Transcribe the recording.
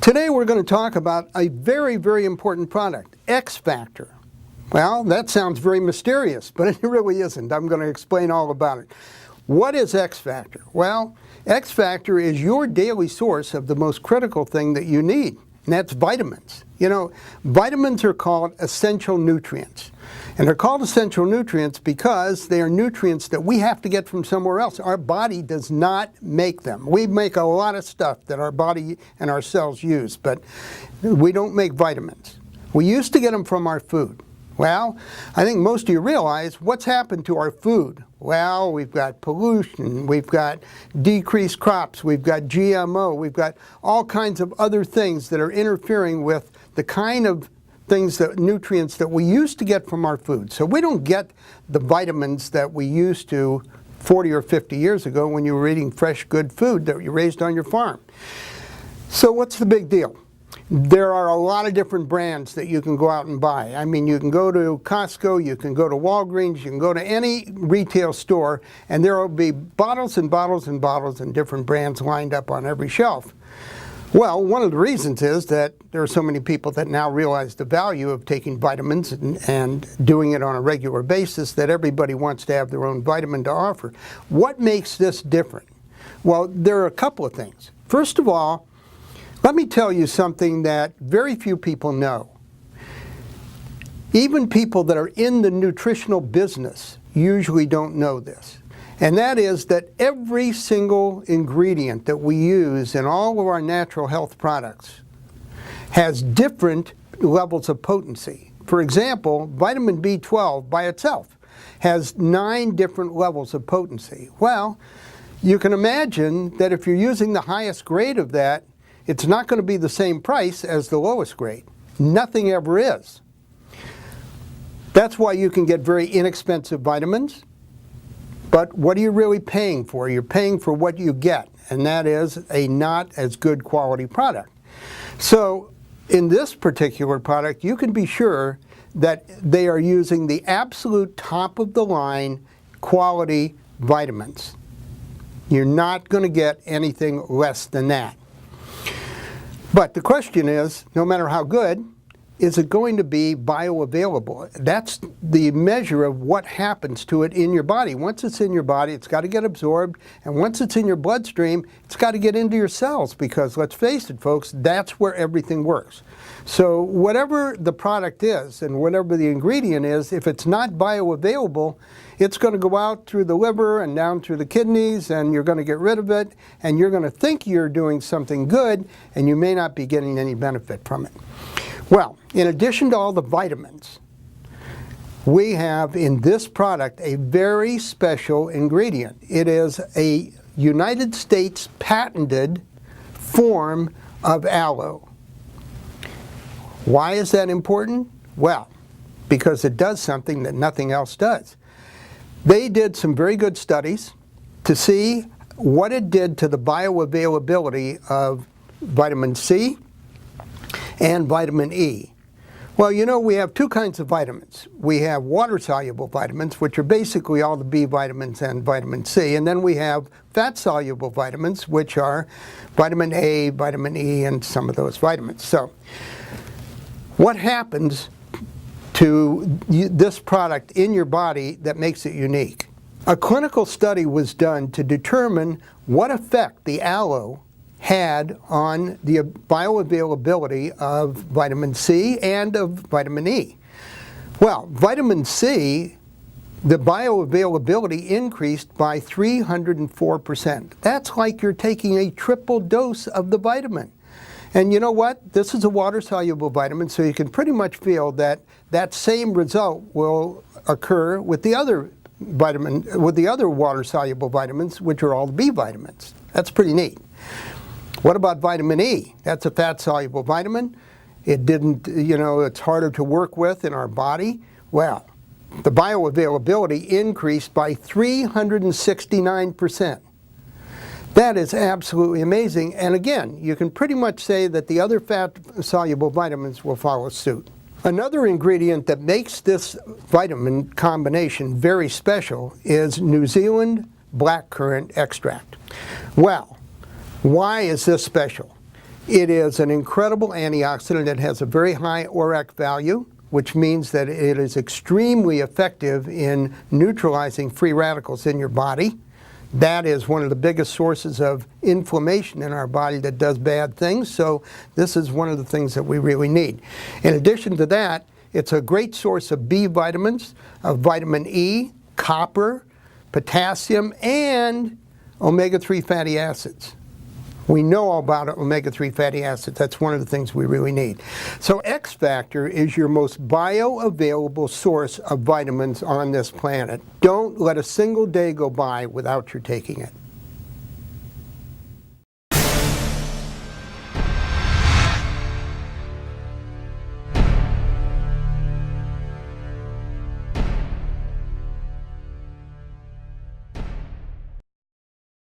Today we're going to talk about a very, very important product, X Factor. Well, that sounds very mysterious, but it really isn't. I'm going to explain all about it. What is X Factor? Well, X Factor is your daily source of the most critical thing that you need, and that's vitamins. You know, vitamins are called essential nutrients. And they're called essential nutrients because they are nutrients that we have to get from somewhere else. Our body does not make them. We make a lot of stuff that our body and our cells use, but we don't make vitamins. We used to get them from our food. Well, I think most of you realize what's happened to our food. Well, we've got pollution, we've got decreased crops, we've got GMO, we've got all kinds of other things that are interfering with the kind of nutrients that we used to get from our food. So we don't get the vitamins that we used to 40 or 50 years ago when you were eating fresh, good food that you raised on your farm. So what's the big deal? There are a lot of different brands that you can go out and buy. I mean, you can go to Costco, you can go to Walgreens, you can go to any retail store, and there will be bottles and bottles and bottles and different brands lined up on every shelf. Well, one of the reasons is that there are so many people that now realize the value of taking vitamins and doing it on a regular basis that everybody wants to have their own vitamin to offer. What makes this different? Well, there are a couple of things. First of all, let me tell you something that very few people know. Even people that are in the nutritional business usually don't know this. And that is that every single ingredient that we use in all of our natural health products has different levels of potency. For example, vitamin B12 by itself has 9 different levels of potency. Well, you can imagine that if you're using the highest grade of that, it's not going to be the same price as the lowest grade. Nothing ever is. That's why you can get very inexpensive vitamins. But what are you really paying for? You're paying for what you get, and that is a not as good quality product. So in this particular product, you can be sure that they are using the absolute top of the line quality vitamins. You're not going to get anything less than that. But the question is, no matter how good, is it going to be bioavailable? That's the measure of what happens to it in your body. Once it's in your body, it's got to get absorbed, and once it's in your bloodstream, it's got to get into your cells, because let's face it, folks, that's where everything works. So whatever the product is and whatever the ingredient is, if it's not bioavailable, it's going to go out through the liver and down through the kidneys, and you're going to get rid of it, and you're going to think you're doing something good, and you may not be getting any benefit from it. Well, in addition to all the vitamins, we have in this product a very special ingredient. It is a United States patented form of aloe. Why is that important? Well, because it does something that nothing else does. They did some very good studies to see what it did to the bioavailability of vitamin C and vitamin E. Well, you know, we have 2 kinds of vitamins. We have water-soluble vitamins, which are basically all the B vitamins and vitamin C, and then we have fat-soluble vitamins, which are vitamin A, vitamin E, and some of those vitamins. So, what happens to this product in your body that makes it unique? A clinical study was done to determine what effect the aloe had on the bioavailability of vitamin C and of vitamin E. Well, vitamin C, the bioavailability increased by 304%. That's like you're taking a triple dose of the vitamin. And you know what? This is a water-soluble vitamin, so you can pretty much feel that that same result will occur with the other water-soluble vitamins, which are all the B vitamins. That's pretty neat. What about vitamin E? That's a fat-soluble vitamin. It didn't, you know, it's harder to work with in our body. Well, the bioavailability increased by 369%. That is absolutely amazing. And again, you can pretty much say that the other fat-soluble vitamins will follow suit. Another ingredient that makes this vitamin combination very special is New Zealand blackcurrant extract. Well, why is this special? It is an incredible antioxidant. It has a very high ORAC value, which means that it is extremely effective in neutralizing free radicals in your body. That is one of the biggest sources of inflammation in our body that does bad things, so this is one of the things that we really need. In addition to that, it's a great source of B vitamins, of vitamin E, copper, potassium, and omega-3 fatty acids. We know all about omega-3 fatty acids. That's one of the things we really need. So X Factor is your most bioavailable source of vitamins on this planet. Don't let a single day go by without your taking it.